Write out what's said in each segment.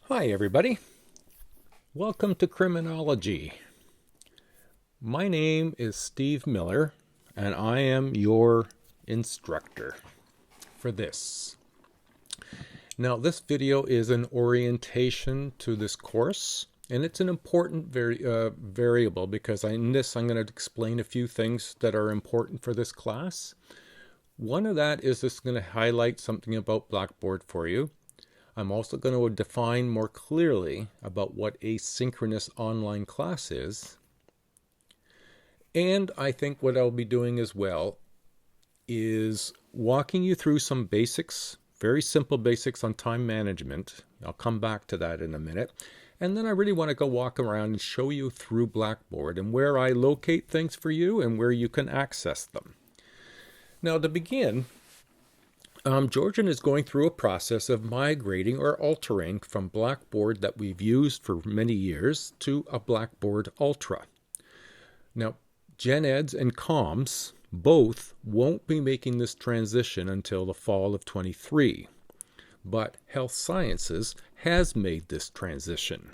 Hi everybody, welcome to Criminology. My name is Steve Miller and I am your instructor for this. Now this video is an orientation to this course and it's an important variable because in this I'm going to explain a few things that are important for this class. One of that is just going to highlight something about Blackboard for you. I'm also going to define more clearly about what asynchronous online class is. And I think what I'll be doing as well is walking you through some basics, very simple basics on time management. I'll come back to that in a minute. And then I really want to go walk around and show you through Blackboard and where I locate things for you and where you can access them. Now to begin, Georgian is going through a process of migrating or altering from Blackboard that we've used for many years to a Blackboard Ultra. Now, Gen Eds and Comms both won't be making this transition until the fall of 23, but Health Sciences has made this transition.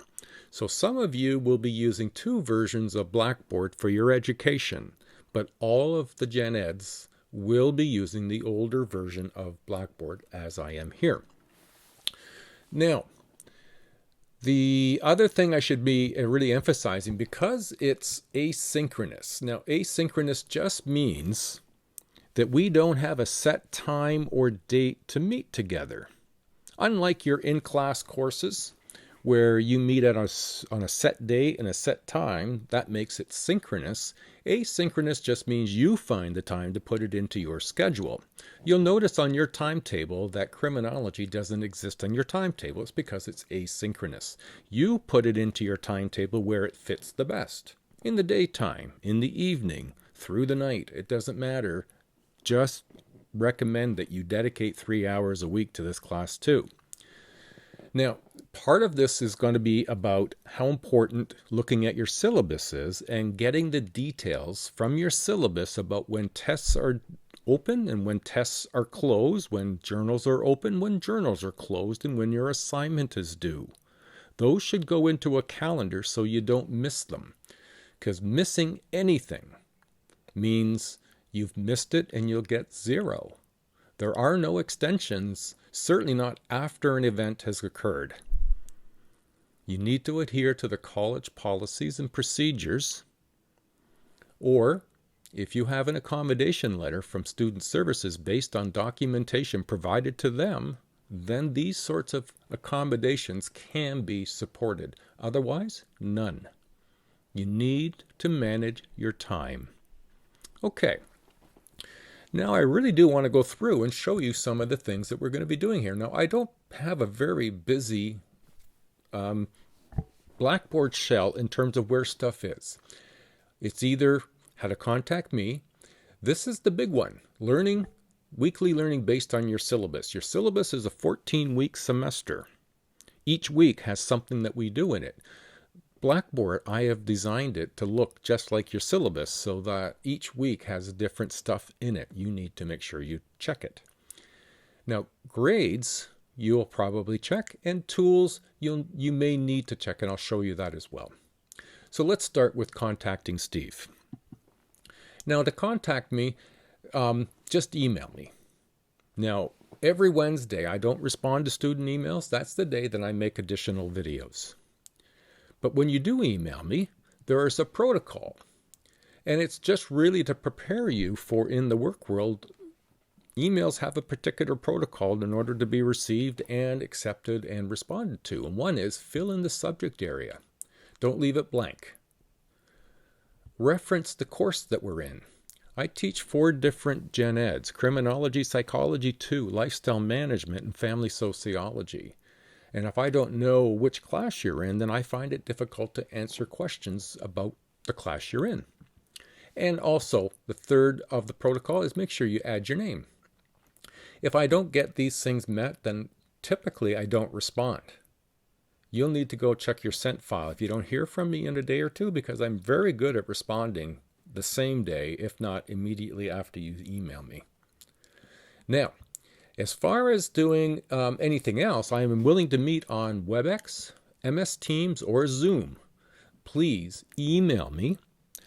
So some of you will be using two versions of Blackboard for your education, but all of the Gen Eds will be using the older version of Blackboard as I am here. Now, the other thing I should be really emphasizing, because it's asynchronous. Now, asynchronous just means that we don't have a set time or date to meet together. Unlike your in-class courses, where you meet on a set date and a set time, that makes it synchronous. Asynchronous just means you find the time to put it into your schedule. You'll notice on your timetable that criminology doesn't exist on your timetable. It's because it's asynchronous. You put it into your timetable where it fits the best. In the daytime, in the evening, through the night, it doesn't matter. Just recommend that you dedicate 3 hours a week to this class too. Now, part of this is going to be about how important looking at your syllabus is and getting the details from your syllabus about when tests are open and when tests are closed, when journals are open, when journals are closed, and when your assignment is due. Those should go into a calendar so you don't miss them, because missing anything means you've missed it and you'll get 0. There are no extensions, certainly not after an event has occurred. You need to adhere to the college policies and procedures, or if you have an accommodation letter from Student Services based on documentation provided to them, then these sorts of accommodations can be supported. Otherwise, none. You need to manage your time. Okay. Now I really do want to go through and show you some of the things that we're going to be doing here. Now I don't have a very busy Blackboard shell in terms of where stuff is. It's either how to contact me. This is the big one. Weekly learning based on your syllabus. Your syllabus is a 14-week semester. Each week has something that we do in it. Blackboard, I have designed it to look just like your syllabus so that each week has different stuff in it. You need to make sure you check it. Now, grades, you'll probably check, and tools, you may need to check, and I'll show you that as well. So let's start with contacting Steve. Now, to contact me, just email me. Now, every Wednesday, I don't respond to student emails. That's the day that I make additional videos. But when you do email me, there is a protocol. And it's just really to prepare you for in the work world, emails have a particular protocol in order to be received and accepted and responded to. And one is fill in the subject area. Don't leave it blank. Reference the course that we're in. I teach 4 different Gen Eds: Criminology, Psychology 2, Lifestyle Management, and Family Sociology. And if I don't know which class you're in, then I find it difficult to answer questions about the class you're in. And also, the third of the protocol is make sure you add your name. If I don't get these things met, then typically I don't respond. You'll need to go check your sent file if you don't hear from me in a day or two, because I'm very good at responding the same day, if not immediately after you email me. Now, As far as doing anything else, I am willing to meet on WebEx, MS Teams, or Zoom. Please email me.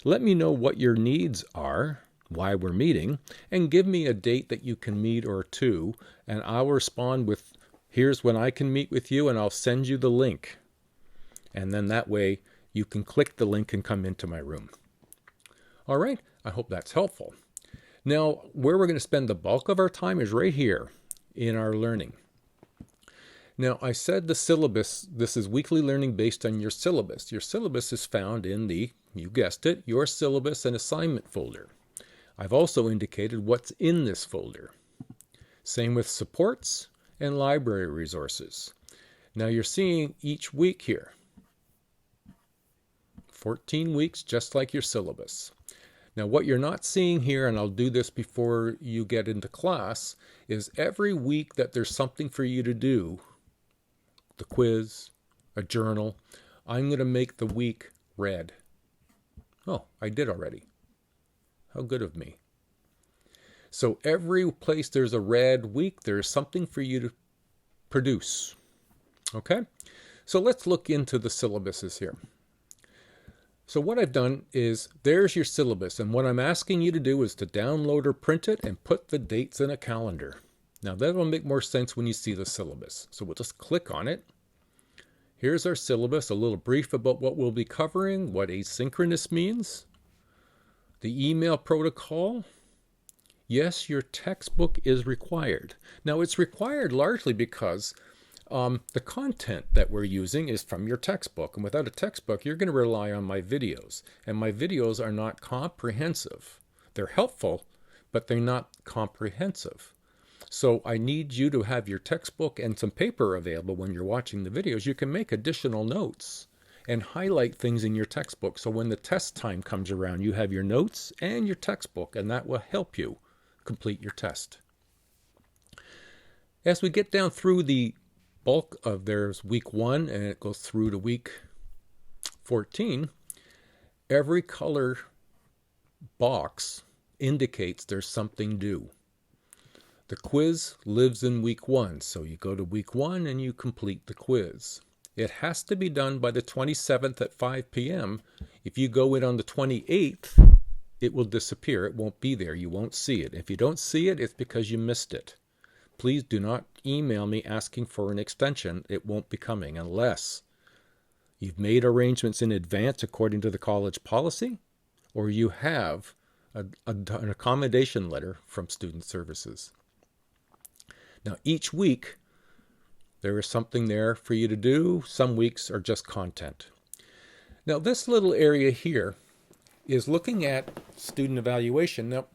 Let me know what your needs are, why we're meeting, and give me a date that you can meet or two, and I'll respond with, here's when I can meet with you, and I'll send you the link. And then that way you can click the link and come into my room. All right, I hope that's helpful. Now, where we're going to spend the bulk of our time is right here in our learning. Now, I said the syllabus, this is weekly learning based on your syllabus. Your syllabus is found in the, you guessed it, your syllabus and assignment folder. I've also indicated what's in this folder. Same with supports and library resources. Now you're seeing each week here. 14 weeks, just like your syllabus. Now what you're not seeing here, and I'll do this before you get into class, is every week that there's something for you to do, the quiz, a journal, I'm going to make the week red. Oh, I did already. How good of me. So every place there's a red week, there's something for you to produce. Okay? So let's look into the syllabuses here. So what I've done is, there's your syllabus, and what I'm asking you to do is to download or print it and put the dates in a calendar. Now that will make more sense when you see the syllabus. So we'll just click on it. Here's our syllabus, a little brief about what we'll be covering, what asynchronous means, the email protocol. Yes, your textbook is required. Now it's required largely because the content that we're using is from your textbook, and without a textbook you're going to rely on my videos, and my videos are not comprehensive. They're helpful, but they're not comprehensive. So I need you to have your textbook and some paper available when you're watching the videos. You can make additional notes and highlight things in your textbook, so when the test time comes around you have your notes and your textbook, and that will help you complete your test. As we get down through the bulk of, there's week 1 and it goes through to week 14, every color box indicates there's something due. The quiz lives in week 1, so you go to week 1 and you complete the quiz. It has to be done by the 27th at 5 p.m. If you go in on the 28th, it will disappear. It won't be there. You won't see it. If you don't see it, it's because you missed it. Please do not email me asking for an extension. It won't be coming unless you've made arrangements in advance according to the college policy, or you have an accommodation letter from Student Services. Now, each week, there is something there for you to do. Some weeks are just content. Now, this little area here is looking at student evaluation. Now,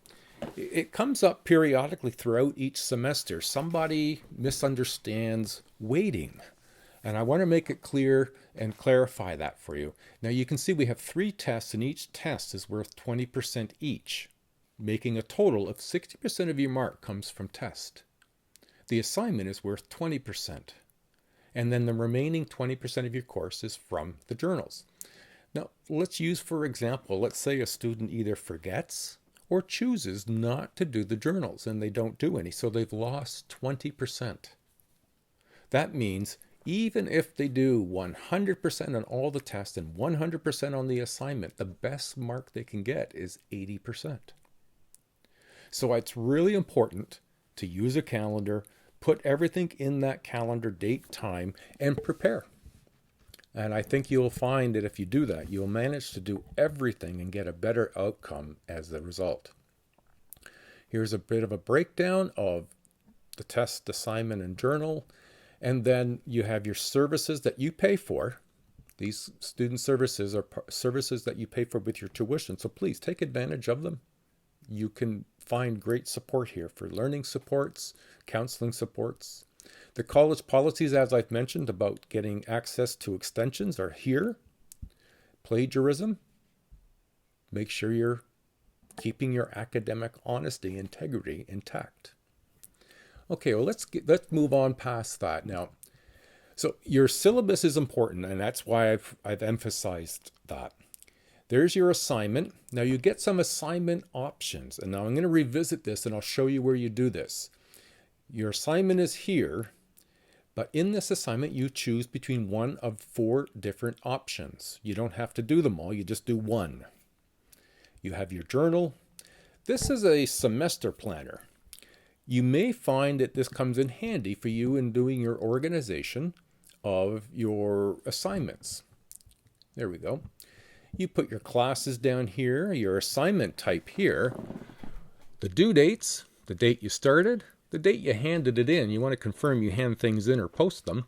it comes up periodically throughout each semester. Somebody misunderstands weighting, and I want to make it clear and clarify that for you. Now, you can see we have 3 tests, and each test is worth 20% each, making a total of 60% of your mark comes from test. The assignment is worth 20%, and then the remaining 20% of your course is from the journals. Now, let's use, for example, let's say a student either forgets or chooses not to do the journals, and they don't do any, so they've lost 20%. That means even if they do 100% on all the tests and 100% on the assignment, the best mark they can get is 80%. So it's really important to use a calendar, put everything in that calendar, date, time, and prepare. And I think you'll find that if you do that, you'll manage to do everything and get a better outcome as the result. Here's a bit of a breakdown of the test, assignment, and journal. And then you have your services that you pay for. These student services are services that you pay for with your tuition. So please take advantage of them. You can find great support here for learning supports, counseling supports. The college policies, as I've mentioned, about getting access to extensions are here. Plagiarism. Make sure you're keeping your academic honesty, integrity intact. Okay, well, let's move on past that now. So your syllabus is important, and that's why I've emphasized that. There's your assignment. Now you get some assignment options, and now I'm going to revisit this and I'll show you where you do this. Your assignment is here, but in this assignment you choose between one of 4 different options. You don't have to do them all, you just do one. You have your journal. This is a semester planner. You may find that this comes in handy for you in doing your organization of your assignments. There we go. You put your classes down here, your assignment type here, the due dates, the date you started, the date you handed it in. You want to confirm you hand things in or post them.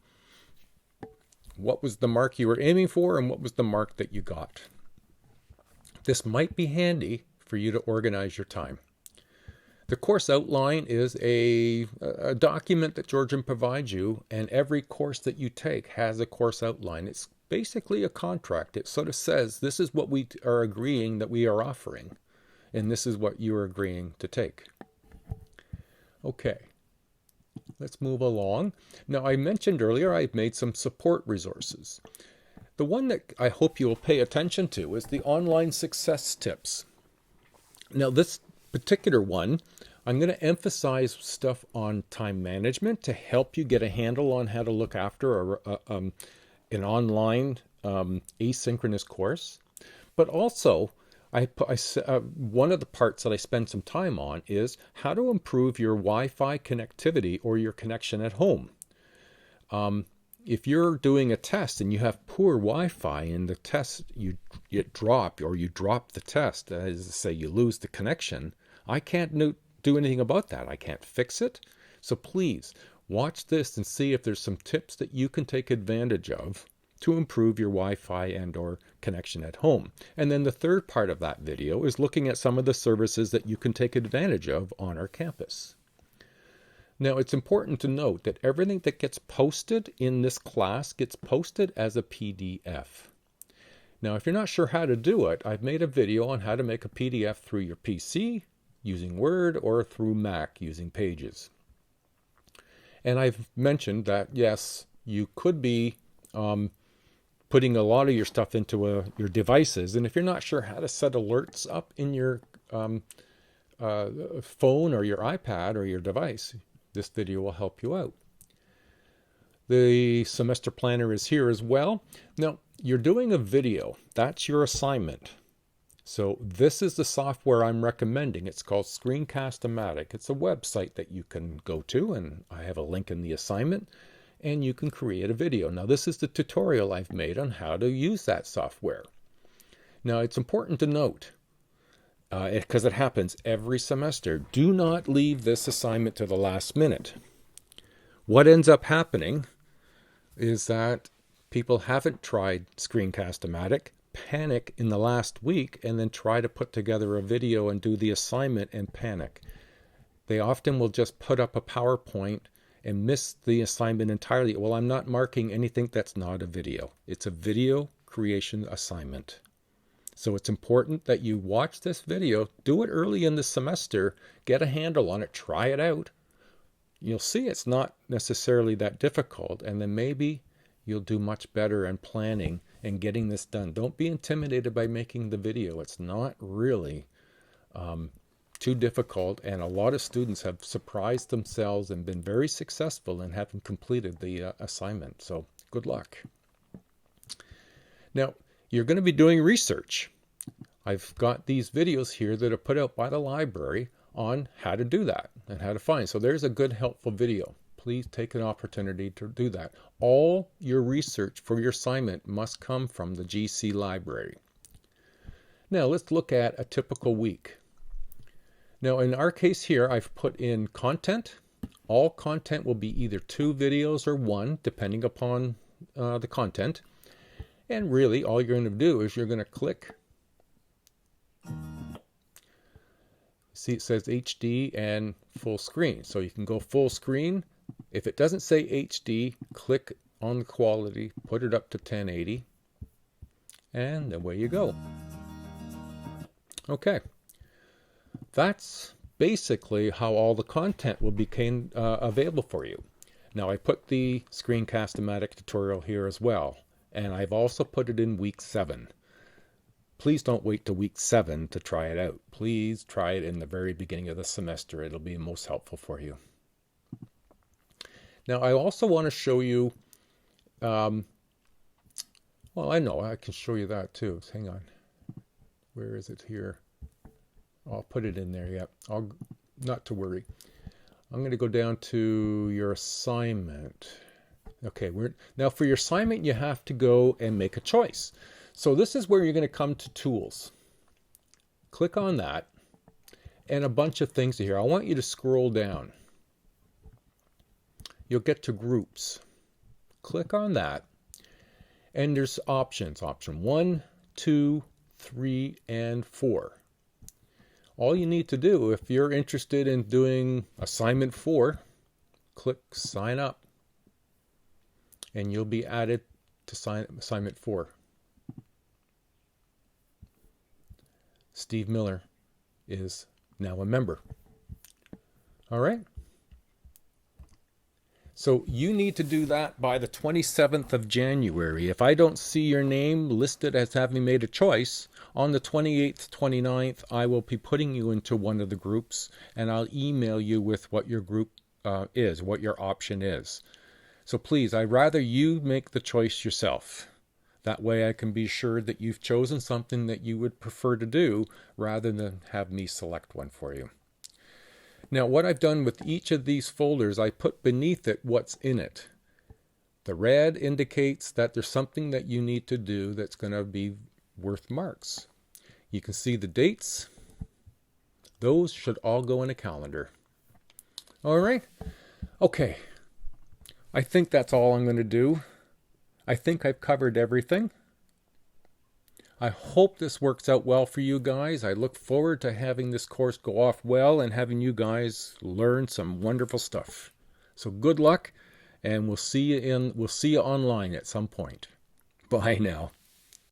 What was the mark you were aiming for and what was the mark that you got? This might be handy for you to organize your time. The course outline is a document that Georgian provides you, and every course that you take has a course outline. It's basically a contract. It sort of says this is what we are agreeing that we are offering, and this is what you are agreeing to take. Okay, let's move along. Now, I mentioned earlier I've made some support resources. The one that I hope you will pay attention to is the online success tips. Now, this particular one, I'm going to emphasize stuff on time management to help you get a handle on how to look after an online asynchronous course. But also, one of the parts that I spend some time on is how to improve your Wi-Fi connectivity or your connection at home. If you're doing a test and you have poor Wi-Fi and the test you drop the test, as I say, you lose the connection, I can't do anything about that. I can't fix it. So please watch this and see if there's some tips that you can take advantage of to improve your Wi-Fi and or connection at home. And then the third part of that video is looking at some of the services that you can take advantage of on our campus. Now, it's important to note that everything that gets posted in this class gets posted as a PDF. Now, if you're not sure how to do it, I've made a video on how to make a PDF through your PC using Word or through Mac using Pages. And I've mentioned that, yes, you could be putting a lot of your stuff into your devices. And if you're not sure how to set alerts up in your phone or your iPad or your device, this video will help you out. The semester planner is here as well. Now, you're doing a video. That's your assignment. So this is the software I'm recommending. It's called Screencast-O-Matic. It's a website that you can go to, and I have a link in the assignment, and you can create a video. Now, this is the tutorial I've made on how to use that software. Now, it's important to note, because it happens every semester, do not leave this assignment to the last minute. What ends up happening is that people haven't tried Screencast-O-Matic, panic in the last week, and then try to put together a video and do the assignment and panic. They often will just put up a PowerPoint and miss the assignment entirely. Well, I'm not marking anything that's not a video. It's a video creation assignment. So it's important that you watch this video, do it early in the semester, get a handle on it, try it out. You'll see it's not necessarily that difficult, and then maybe you'll do much better in planning and getting this done. Don't be intimidated by making the video. It's not really too difficult, and a lot of students have surprised themselves and been very successful in having completed the assignment. So good luck. Now, you're going to be doing research. I've got these videos here that are put out by the library on how to do that and how to find. So there's a good, helpful video. Please take an opportunity to do that. All your research for your assignment must come from the GC library. Now let's look at a typical week. Now in our case here, I've put in content. All content will be either 2 videos or 1, depending upon the content. And really all you're going to do is you're going to click. See, it says HD and full screen. So you can go full screen. If it doesn't say HD, click on the quality, put it up to 1080, and away you go. Okay. That's basically how all the content will become available for you. Now, I put the Screencast-O-Matic tutorial here as well, and I've also put it in week 7. Please don't wait to week 7 to try it out. Please try it in the very beginning of the semester. It'll be most helpful for you. Now, I also want to show you, well, I know I can show you that too. Hang on. Where is it here? I'll put it in there. Yeah, not to worry. I'm going to go down to your assignment. Okay, now for your assignment, you have to go and make a choice. So this is where you're going to come to tools. Click on that and a bunch of things here. I want you to scroll down. You'll get to groups. Click on that and there's options. Option 1, 2, 3, and 4. All you need to do, if you're interested in doing assignment 4, click sign up and you'll be added to assignment 4. Steve Miller is now a member. All right. So you need to do that by the 27th of January. If I don't see your name listed as having made a choice, on the 28th, 29th, I will be putting you into one of the groups and I'll email you with what your group is, what your option is. So please, I'd rather you make the choice yourself. That way I can be sure that you've chosen something that you would prefer to do rather than have me select one for you. Now, what I've done with each of these folders, I put beneath it what's in it. The red indicates that there's something that you need to do that's going to be worth marks. You can see the dates. Those should all go in a calendar. All right. Okay. I think that's all I'm going to do. I think I've covered everything. I hope this works out well for you guys. I look forward to having this course go off well and having you guys learn some wonderful stuff. So good luck, and we'll see you online at some point. Bye now.